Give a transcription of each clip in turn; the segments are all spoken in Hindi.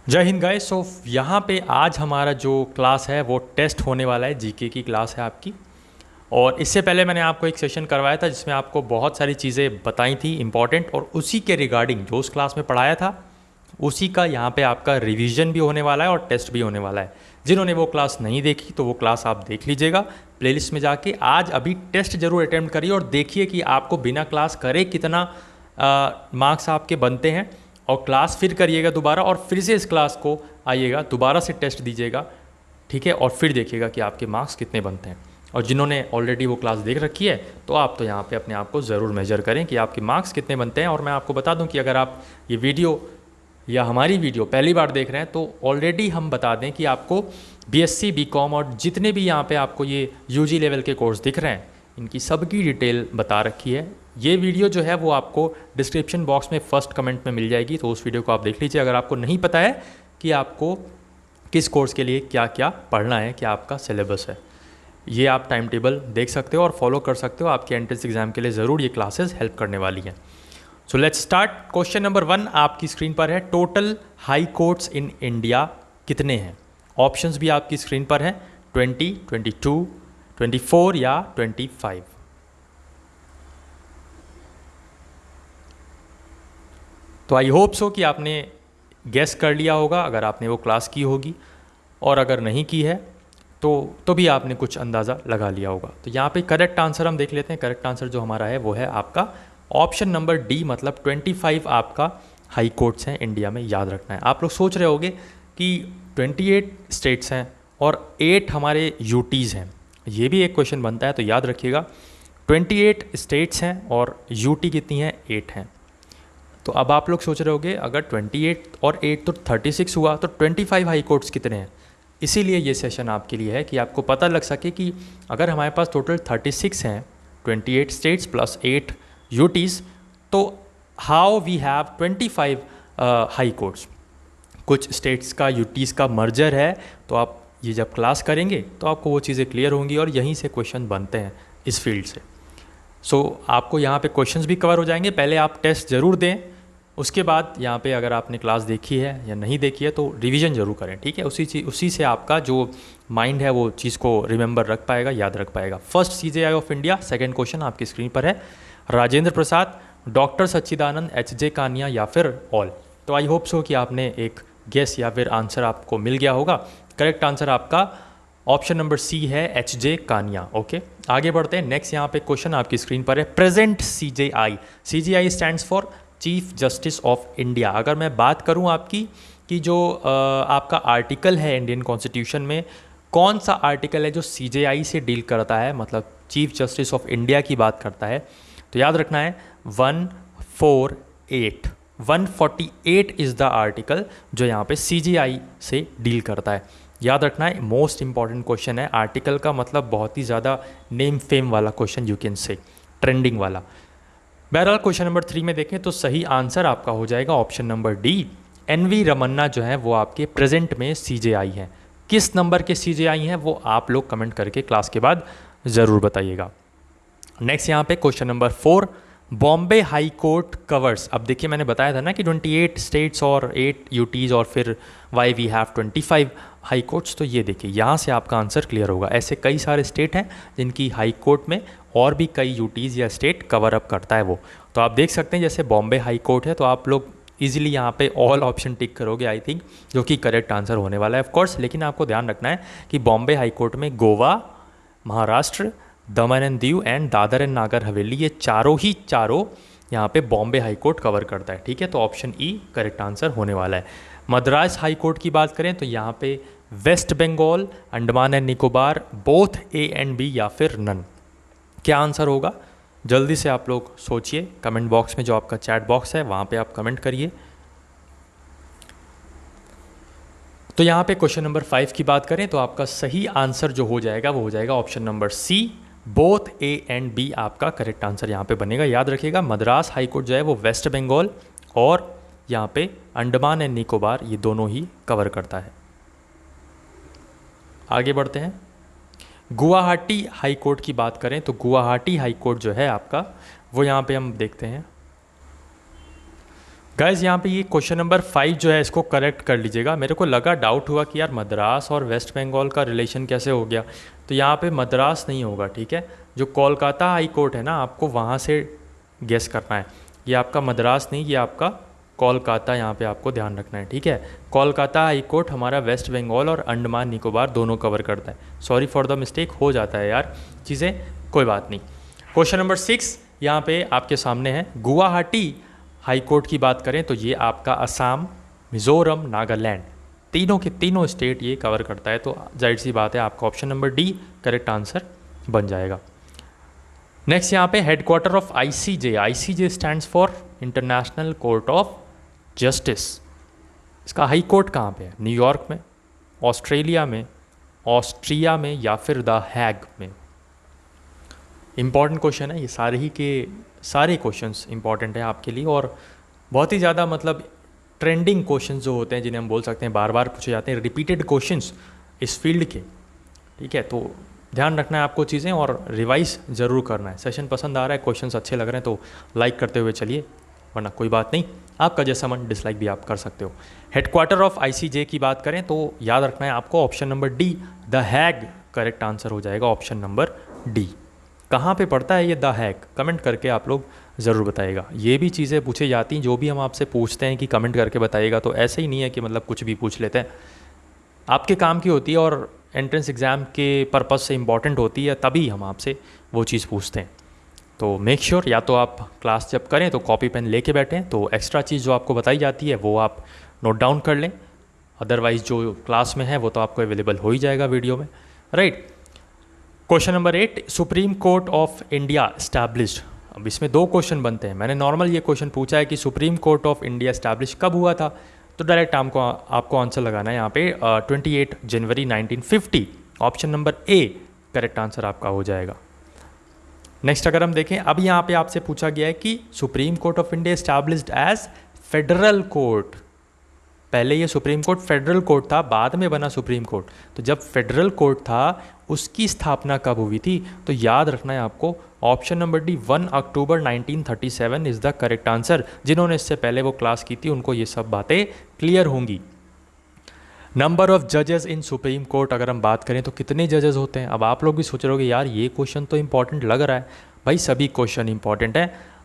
जय हिंद गाइस। सो यहाँ पे आज हमारा जो क्लास है वो टेस्ट होने वाला है, जीके की क्लास है आपकी। और इससे पहले मैंने आपको एक सेशन करवाया था जिसमें आपको बहुत सारी चीज़ें बताई थी इंपॉर्टेंट, और उसी के रिगार्डिंग जो उस क्लास में पढ़ाया था उसी का यहाँ पे आपका रिवीजन भी होने वाला है और टेस्ट भी होने वाला है। जिन्होंने वो क्लास नहीं देखी तो वो क्लास आप देख लीजिएगा प्लेलिस्ट में जाके। आज अभी टेस्ट जरूर अटेम्प्ट करिए और देखिए कि आपको बिना क्लास करे कितना मार्क्स आपके बनते हैं, और क्लास फिर करिएगा दोबारा और फिर से इस क्लास को आइएगा, दोबारा से टेस्ट दीजिएगा, ठीक है, और फिर देखिएगा कि आपके मार्क्स कितने बनते हैं। और जिन्होंने ऑलरेडी वो क्लास देख रखी है तो आप तो यहाँ पे अपने आप को ज़रूर मेजर करें कि आपके मार्क्स कितने बनते हैं। और मैं आपको बता दूं कि अगर आप ये वीडियो या हमारी वीडियो पहली बार देख रहे हैं तो ऑलरेडी हम बता दें कि आपको बीएससी, बीकॉम और जितने भी यहाँ पे आपको ये यूजी लेवल के कोर्स दिख रहे हैं इनकी सबकी डिटेल बता रखी है। ये वीडियो जो है वो आपको डिस्क्रिप्शन बॉक्स में फर्स्ट कमेंट में मिल जाएगी, तो उस वीडियो को आप देख लीजिए अगर आपको नहीं पता है कि आपको किस कोर्स के लिए क्या क्या पढ़ना है, क्या आपका सिलेबस है। ये आप टाइम टेबल देख सकते हो और फॉलो कर सकते हो। आपके एंट्रेंस एग्जाम के लिए ज़रूर ये क्लासेस हेल्प करने वाली हैं। So let's start. Question number 1 आपकी स्क्रीन पर है। Total high courts in India कितने हैं? ऑप्शंस भी आपकी स्क्रीन पर हैं, 20, 22, 24 या 25। तो आई होप सो कि आपने गेस कर लिया होगा अगर आपने वो क्लास की होगी, और अगर नहीं की है तो भी आपने कुछ अंदाज़ा लगा लिया होगा। तो यहाँ पे करेक्ट आंसर हम देख लेते हैं। करेक्ट आंसर जो हमारा है वो है आपका ऑप्शन नंबर डी, मतलब 25 आपका हाई कोर्ट्स हैं इंडिया में। याद रखना है। आप लोग सोच रहे होंगे कि 28 स्टेट्स हैं और 8 हमारे यूटीज़ हैं, ये भी एक क्वेश्चन बनता है, तो याद रखिएगा 28 स्टेट्स हैं और यूटी कितनी हैं? 8 हैं। तो अब आप लोग सोच रहे होंगे अगर 28 और 8 तो 36 हुआ, तो 25 हाई कोर्ट्स कितने हैं? इसीलिए ये सेशन आपके लिए है कि आपको पता लग सके कि अगर हमारे पास टोटल 36 हैं, 28 स्टेट्स प्लस 8 यूटीज़, तो how we have 25 high courts. कुछ स्टेट्स का यूटीज़ का मर्जर है, तो आप ये जब क्लास करेंगे तो आपको वो चीज़ें क्लियर होंगी और यहीं से क्वेश्चन बनते हैं इस फील्ड से। सो आपको यहाँ पे क्वेश्चंस भी कवर हो जाएंगे। पहले आप टेस्ट ज़रूर दें, उसके बाद यहाँ पे अगर आपने क्लास देखी है या नहीं देखी है तो रिवीजन ज़रूर करें, ठीक है। उसी से आपका जो माइंड है वो चीज़ को रिमेंबर रख पाएगा, याद रख पाएगा। First CJI of India, second question आपकी स्क्रीन पर है। राजेंद्र प्रसाद, डॉक्टर सच्चिदानंद, एच.जे. कानिया या फिर ऑल। तो आई होप सो कि आपने एक गेस या फिर आंसर आपको मिल गया होगा। करेक्ट आंसर आपका ऑप्शन नंबर सी है, एच.जे. कानिया। ओके, आगे बढ़ते हैं। नेक्स्ट यहाँ पे क्वेश्चन आपकी स्क्रीन पर है। Present CJI, CJI stands for chief justice of India. अगर मैं बात करूँ आपकी कि जो आपका आर्टिकल है इंडियन कॉन्स्टिट्यूशन में, कौन सा आर्टिकल है जो सीजेआई से डील करता है, मतलब चीफ जस्टिस ऑफ इंडिया की बात करता है, तो याद रखना है 148। 148 इज़ द आर्टिकल जो यहाँ पे सीजेआई से डील करता है। याद रखना है, मोस्ट इंपॉर्टेंट क्वेश्चन है। आर्टिकल का मतलब बहुत ही ज़्यादा नेम फेम वाला question, you can say trending वाला। बहरहाल क्वेश्चन नंबर 3 में देखें तो सही आंसर आपका हो जाएगा option number D. NV Ramana जो है वो आपके प्रेजेंट में सीजेआई हैं। किस नंबर के सीजेआई हैं वो आप लोग कमेंट करके क्लास के बाद ज़रूर बताइएगा। नेक्स्ट यहाँ पे question number 4, Bombay high court covers. अब देखिए मैंने बताया था ना कि 28 स्टेट्स और 8 यूटीज़ और फिर why we have 25 high courts. तो ये देखिए यहाँ से आपका आंसर क्लियर होगा। ऐसे कई सारे स्टेट हैं जिनकी हाई कोर्ट में और भी कई यूटीज़ या स्टेट कवर अप करता है वो। तो आप देख सकते हैं जैसे बॉम्बे हाई कोर्ट है, तो आप लोग इजीली यहाँ पे ऑल ऑप्शन टिक करोगे आई थिंक, जो कि करेक्ट आंसर होने वाला है ऑफ कोर्स। लेकिन आपको ध्यान रखना है कि बॉम्बे हाई कोर्ट में गोवा, महाराष्ट्र, दमन and Diu and Dadar and Nagar Haveli, ये चारों यहाँ पे बॉम्बे हाई कोर्ट कवर करता है, ठीक है। तो ऑप्शन ई करेक्ट आंसर होने वाला है। मद्रास हाई कोर्ट की बात करें तो यहाँ पे West Bengal, Andaman and Nicobar, both A and B या फिर नन। क्या आंसर होगा? जल्दी से आप लोग सोचिए, कमेंट बॉक्स में जो आपका चैट बॉक्स है वहाँ पे आप कमेंट करिए। तो यहाँ पे क्वेश्चन नंबर 5 की बात करें तो आपका सही आंसर जो हो जाएगा वो हो जाएगा option number C, both A and B आपका करेक्ट आंसर यहाँ पे बनेगा। याद रखिएगा मद्रास हाई कोर्ट जो है वो वेस्ट बंगाल और यहाँ पे अंडमान एंड निकोबार ये दोनों ही कवर करता है। आगे बढ़ते हैं। गुवाहाटी हाई कोर्ट की बात करें तो गुवाहाटी हाई कोर्ट जो है आपका वो यहाँ पे हम देखते हैं गाइज यहाँ पे ये क्वेश्चन नंबर 5 जो है इसको करेक्ट कर लीजिएगा। मेरे को लगा, डाउट हुआ कि यार मद्रास और वेस्ट बंगाल का रिलेशन कैसे हो गया। तो यहाँ पे मद्रास नहीं होगा, ठीक है। जो कोलकाता हाई कोर्ट है ना, आपको वहाँ से गेस करना है। ये आपका मद्रास नहीं, ये आपका कोलकाता, यहाँ पे आपको ध्यान रखना है, ठीक है। कोलकाता हाई कोर्ट हमारा वेस्ट बंगाल और अंडमान निकोबार दोनों कवर करता है। सॉरी फॉर द मिस्टेक, हो जाता है यार चीज़ें, कोई बात नहीं। क्वेश्चन नंबर 6 यहाँ पे आपके सामने है। गुवाहाटी हाई कोर्ट की बात करें तो ये आपका असम, मिज़ोरम, नागालैंड, तीनों के तीनों स्टेट ये कवर करता है। तो जाहिर सी बात है आपका option number D correct answer बन जाएगा। नेक्स्ट यहाँ पे headquarter of ICJ. ICJ stands for international court of justice. इसका हाई कोर्ट कहाँ पे है? न्यूयॉर्क में, ऑस्ट्रेलिया में, ऑस्ट्रिया में, या फिर द हैग में? इंपॉर्टेंट क्वेश्चन है ये, सारे ही के सारे क्वेश्चंस इंपॉर्टेंट हैं आपके लिए, और बहुत ही ज़्यादा मतलब ट्रेंडिंग क्वेश्चंस जो होते हैं, जिन्हें हम बोल सकते हैं बार बार पूछे जाते हैं, रिपीटेड क्वेश्चंस इस फील्ड के, ठीक है। तो ध्यान रखना है आपको चीज़ें, और रिवाइज ज़रूर करना है। सेशन पसंद आ रहा है, क्वेश्चंस अच्छे लग रहे हैं तो लाइक करते हुए चलिए, वरना कोई बात नहीं, आपका जैसा मन डिसलाइक भी आप कर सकते हो। हेडक्वार्टर ऑफ आईसीजे की बात करें तो याद रखना है आपको ऑप्शन नंबर डी द हैग करेक्ट आंसर हो जाएगा, ऑप्शन नंबर डी। कहाँ पे पड़ता है ये द हैग? कमेंट करके आप लोग ज़रूर बताइएगा। ये भी चीज़ें पूछी जाती हैं, जो भी हम आपसे पूछते हैं कि कमेंट करके बताइएगा, तो ऐसे ही नहीं है कि मतलब कुछ भी पूछ लेते हैं। आपके काम की होती है और एंट्रेंस एग्ज़ाम के पर्पज़ से इम्पॉर्टेंट होती है, तभी हम आपसे वो चीज़ पूछते हैं। तो मेक श्योर या तो आप क्लास जब करें तो कॉपी पेन लेके बैठें, तो एक्स्ट्रा चीज़ जो आपको बताई जाती है वो आप नोट डाउन कर लें। अदरवाइज़ जो क्लास में है वो तो आपको अवेलेबल हो ही जाएगा वीडियो में, right. Question number 8, supreme court of India established. अब इसमें दो क्वेश्चन बनते हैं। मैंने नॉर्मल ये क्वेश्चन पूछा है कि supreme court of India establish कब हुआ था, तो डायरेक्ट आपको आंसर लगाना है यहाँ पे 28 जनवरी 1950। Option number A correct answer आपका हो जाएगा। नेक्स्ट अगर हम देखें, अब यहाँ पे आपसे पूछा गया है कि supreme court of India established as federal court. पहले ये सुप्रीम कोर्ट फेडरल कोर्ट था, बाद में बना सुप्रीम कोर्ट। तो जब फेडरल कोर्ट था उसकी स्थापना कब हुई थी? तो याद रखना है आपको option number D 1 October 1937 is the correct answer. जिन्होंने इससे पहले वो क्लास की थी उनको ये सब बातें क्लियर होंगी। नंबर ऑफ जजेस इन सुप्रीम कोर्ट अगर हम बात करें तो कितने जजेस होते हैं? अब आप लोग भी सोच रहे होगे यार ये क्वेश्चन तो इंपॉर्टेंट लग रहा है। भाई सभी क्वेश्चन इंपॉर्टेंट है,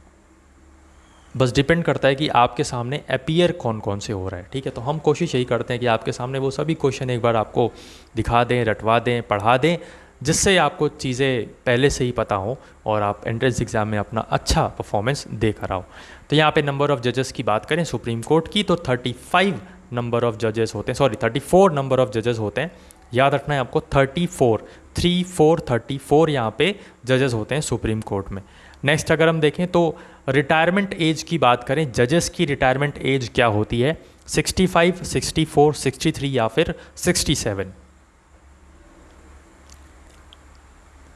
बस डिपेंड करता है कि आपके सामने अपीयर कौन कौन से हो रहा है, ठीक है। तो हम कोशिश यही करते हैं कि आपके सामने वो सभी क्वेश्चन एक बार आपको दिखा दें, रटवा दें, पढ़ा दें, जिससे आपको चीज़ें पहले से ही पता हो और आप एंट्रेंस एग्ज़ाम में अपना अच्छा परफॉर्मेंस दे कर आओ। तो यहाँ पे नंबर ऑफ़ जजेस की बात करें सुप्रीम कोर्ट की तो 35 नंबर ऑफ़ जजेस होते हैं, सॉरी 34 नंबर ऑफ़ जजेस होते हैं। याद रखना है आपको 34 यहाँ पे जजेस होते हैं सुप्रीम कोर्ट में। नेक्स्ट अगर हम देखें तो रिटायरमेंट एज की बात करें, जजेस की रिटायरमेंट एज क्या होती है? 65, 64, 63 या फिर 67?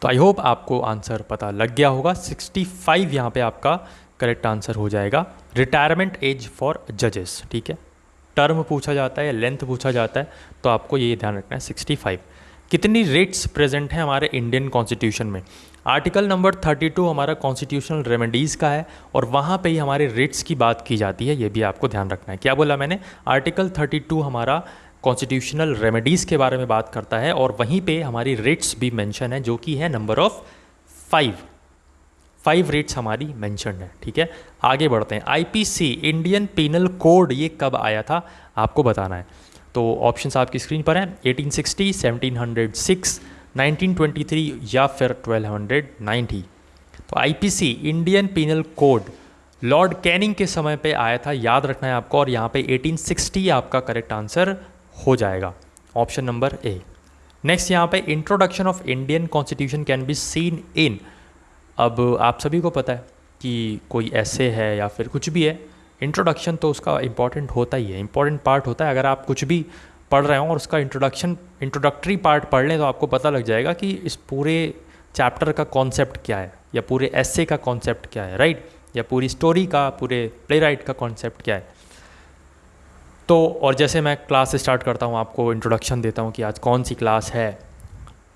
तो आई होप आपको आंसर पता लग गया होगा। 65 यहाँ पे आपका करेक्ट आंसर हो जाएगा, रिटायरमेंट एज फॉर जजेस, ठीक है। टर्म पूछा जाता है, लेंथ पूछा जाता है, तो आपको ये ध्यान रखना है 65। कितनी रेट्स प्रेजेंट हैं हमारे इंडियन कॉन्स्टिट्यूशन में? आर्टिकल नंबर 32 हमारा कॉन्स्टिट्यूशनल रेमेडीज़ का है और वहाँ पे ही हमारे रेट्स की बात की जाती है, ये भी आपको ध्यान रखना है। क्या बोला मैंने? आर्टिकल 32 हमारा कॉन्स्टिट्यूशनल रेमेडीज़ के बारे में बात करता है और वहीं पे हमारी रेट्स भी मेंशन है, जो कि है नंबर ऑफ़ 5 रेट्स हमारी मेंशन्ड है, ठीक है। आगे बढ़ते हैं। आईपीसी इंडियन पीनल कोड ये कब आया था आपको बताना है। तो ऑप्शंस आपकी स्क्रीन पर हैं, 1860, 1706, 1923 या फिर 1290। तो IPC Indian penal code Lord Canning के समय पे आया था, याद रखना है आपको, और यहाँ पे 1860 आपका करेक्ट आंसर हो जाएगा, ऑप्शन नंबर ए। नेक्स्ट यहाँ पे introduction of Indian constitution can be seen in. अब आप सभी को पता है कि कोई ऐसे है या फिर कुछ भी है, इंट्रोडक्शन तो उसका इंपॉर्टेंट होता ही है, इंपॉर्टेंट पार्ट होता है। अगर आप कुछ भी पढ़ रहे हो और उसका इंट्रोडक्टरी पार्ट पढ़ लें तो आपको पता लग जाएगा कि इस पूरे चैप्टर का कॉन्सेप्ट क्या है, या पूरे एस्से का कॉन्सेप्ट क्या है, राइट, या पूरी स्टोरी का, पूरे प्ले राइट का कॉन्सेप्ट क्या है। तो और जैसे मैं क्लास स्टार्ट करता हूँ, आपको इंट्रोडक्शन देता हूँ कि आज कौन सी क्लास है,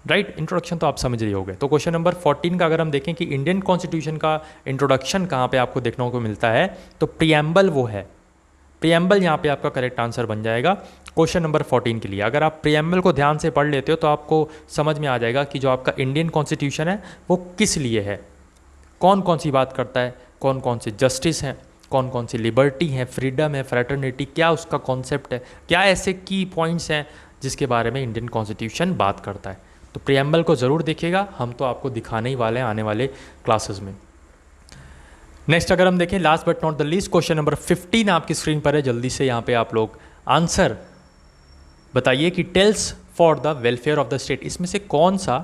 राइट। इंट्रोडक्शन तो आप समझ रही होंगे। तो क्वेश्चन नंबर 14 का अगर हम देखें कि इंडियन कॉन्स्टिट्यूशन का इंट्रोडक्शन कहाँ पे आपको देखने को मिलता है, तो प्रियम्बल वो है, प्रियम्बल यहाँ पे आपका करेक्ट आंसर बन जाएगा क्वेश्चन नंबर 14 के लिए। अगर आप प्रियम्बल को ध्यान से पढ़ लेते हो तो आपको समझ में आ जाएगा कि जो आपका इंडियन कॉन्स्टिट्यूशन है वो किस लिए है, कौन कौन सी बात करता है, कौन कौन से जस्टिस हैं, कौन कौन सी लिबर्टी है, फ्रीडम है, फ्रेटर्निटी, क्या उसका कॉन्सेप्ट है, क्या ऐसे की पॉइंट्स हैं जिसके बारे में इंडियन कॉन्स्टिट्यूशन बात करता है। तो प्रियम्बल को ज़रूर देखिएगा, हम तो आपको दिखाने ही वाले हैं आने वाले क्लासेस में। नेक्स्ट अगर हम देखें, last but not the least, question number 15 आपकी स्क्रीन पर है। जल्दी से यहाँ पे आप लोग आंसर बताइए कि tells for the welfare of the state, इसमें से कौन सा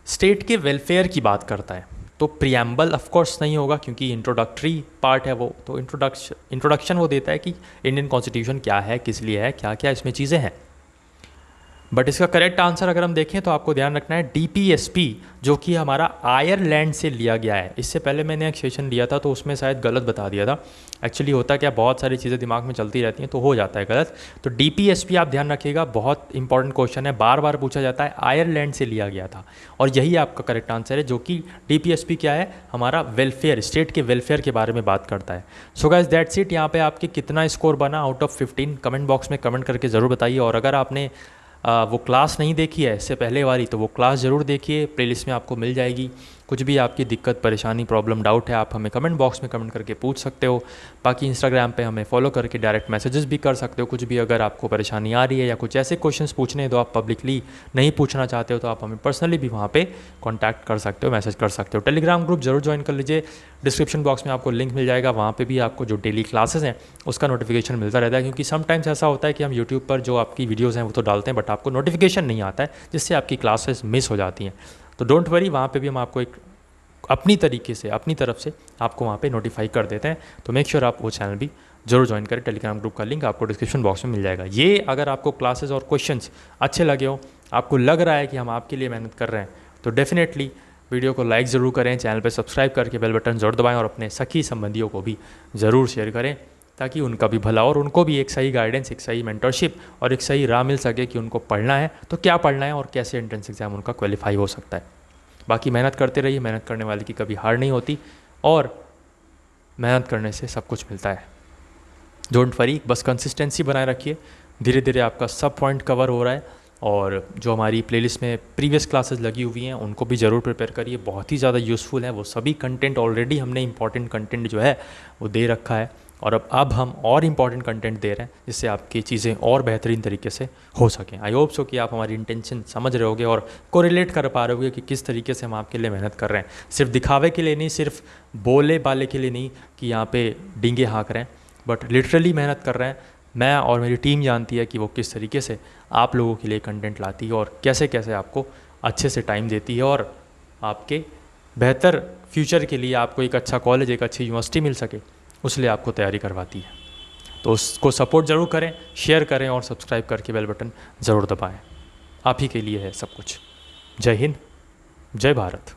स्टेट के वेलफेयर की बात करता है। तो प्रियम्बल ऑफ कोर्स नहीं होगा क्योंकि इंट्रोडक्टरी पार्ट है वो, तो इंट्रोडक्शन वो देता है कि इंडियन कॉन्स्टिट्यूशन क्या है, किस लिए है, क्या क्या इसमें चीज़ें हैं। बट इसका करेक्ट आंसर अगर हम देखें तो आपको ध्यान रखना है डीपीएसपी, जो कि हमारा आयरलैंड से लिया गया है। इससे पहले मैंने एक सेशन लिया था तो उसमें शायद गलत बता दिया था। एक्चुअली होता क्या, बहुत सारी चीज़ें दिमाग में चलती रहती हैं तो हो जाता है गलत। तो डीपीएसपी आप ध्यान रखिएगा, बहुत इंपॉर्टेंट क्वेश्चन है, बार बार पूछा जाता है। आयरलैंड से लिया गया था और यही आपका करेक्ट आंसर है, जो कि डीपीएसपी क्या है, हमारा वेलफेयर, स्टेट के वेलफेयर के बारे में बात करता है। So guys that's it. यहाँ पे आपके कितना स्कोर बना आउट ऑफ 15 कमेंट बॉक्स में कमेंट करके ज़रूर बताइए। और अगर आपने वो क्लास नहीं देखी है इससे पहले वाली तो वो क्लास ज़रूर देखिए, प्लेलिस्ट में आपको मिल जाएगी। कुछ भी आपकी दिक्कत, परेशानी, प्रॉब्लम, डाउट है, आप हमें कमेंट बॉक्स में कमेंट करके पूछ सकते हो। बाकी इंस्टाग्राम पे हमें फॉलो करके डायरेक्ट मैसेजेस भी कर सकते हो। कुछ भी अगर आपको परेशानी आ रही है या कुछ ऐसे क्वेश्चंस पूछने हैं तो आप पब्लिकली नहीं पूछना चाहते हो तो आप हमें पर्सनली भी वहाँ पे कॉन्टैक्ट कर सकते हो, मैसेज कर सकते हो। टेलीग्राम ग्रुप जरूर ज्वाइन कर लीजिए, डिस्क्रिप्शन बॉक्स में आपको लिंक मिल जाएगा। वहाँ पे भी आपको जो डेली क्लासेस हैं उसका नोटिफिकेशन मिलता रहता है, क्योंकि समटाइम्स ऐसा होता है कि हम यूट्यूब पर जो आपकी वीडियोज़ हैं वो तो डालते हैं बट आपको नोटिफिकेशन नहीं आता है, जिससे आपकी क्लासेस मिस हो जाती हैं। तो डोंट वरी, वहाँ पे भी हम आपको एक अपनी तरीके से, अपनी तरफ से आपको वहाँ पे नोटिफाई कर देते हैं। तो मेक श्योर आप वो चैनल भी जरूर ज्वाइन करें। टेलीग्राम ग्रुप का लिंक आपको डिस्क्रिप्शन बॉक्स में मिल जाएगा। ये अगर आपको क्लासेस और क्वेश्चंस अच्छे लगे हो, आपको लग रहा है कि हम आपके लिए मेहनत कर रहे हैं, तो डेफिनेटली वीडियो को लाइक ज़रूर करें, चैनल पर सब्सक्राइब करके बेल बटन ज़रूर दबाएँ और अपने सखी संबंधियों को भी ज़रूर शेयर करें, ताकि उनका भी भला और उनको भी एक सही गाइडेंस, एक सही मेंटरशिप और एक सही राह मिल सके कि उनको पढ़ना है तो क्या पढ़ना है और कैसे एंट्रेंस एग्ज़ाम उनका क्वालिफाई हो सकता है। बाकी मेहनत करते रहिए, मेहनत करने वाले की कभी हार नहीं होती और मेहनत करने से सब कुछ मिलता है। डोंट वरी, बस कंसिस्टेंसी बनाए रखिए, धीरे धीरे आपका सब पॉइंट कवर हो रहा है। और जो हमारी प्लेलिस्ट में प्रीवियस क्लासेस लगी हुई हैं उनको भी ज़रूर प्रिपेयर करिए, बहुत ही ज़्यादा यूज़फुल है वो सभी कंटेंट। ऑलरेडी हमने इंपॉर्टेंट कंटेंट जो है वो दे रखा है और अब हम और इम्पॉर्टेंट कंटेंट दे रहे हैं जिससे आपकी चीज़ें और बेहतरीन तरीके से हो सकें। आई होप सो कि आप हमारी इंटेंशन समझ रहे होगे और कोरिलेट कर पा रहे होगे कि किस तरीके से हम आपके लिए मेहनत कर रहे हैं। सिर्फ दिखावे के लिए नहीं, सिर्फ बोले बाले के लिए नहीं कि यहाँ पे डींगे हाँक रहे हैं, बट लिटरली मेहनत कर रहे हैं। मैं और मेरी टीम जानती है कि वो किस तरीके से आप लोगों के लिए कंटेंट लाती है और कैसे कैसे आपको अच्छे से टाइम देती है और आपके बेहतर फ्यूचर के लिए आपको एक अच्छा कॉलेज, एक अच्छी यूनिवर्सिटी मिल सके, उसलिए आपको तैयारी करवाती है। तो उसको सपोर्ट ज़रूर करें, शेयर करें और सब्सक्राइब करके बेल बटन ज़रूर दबाएं। आप ही के लिए है सब कुछ। जय हिंद, जय भारत।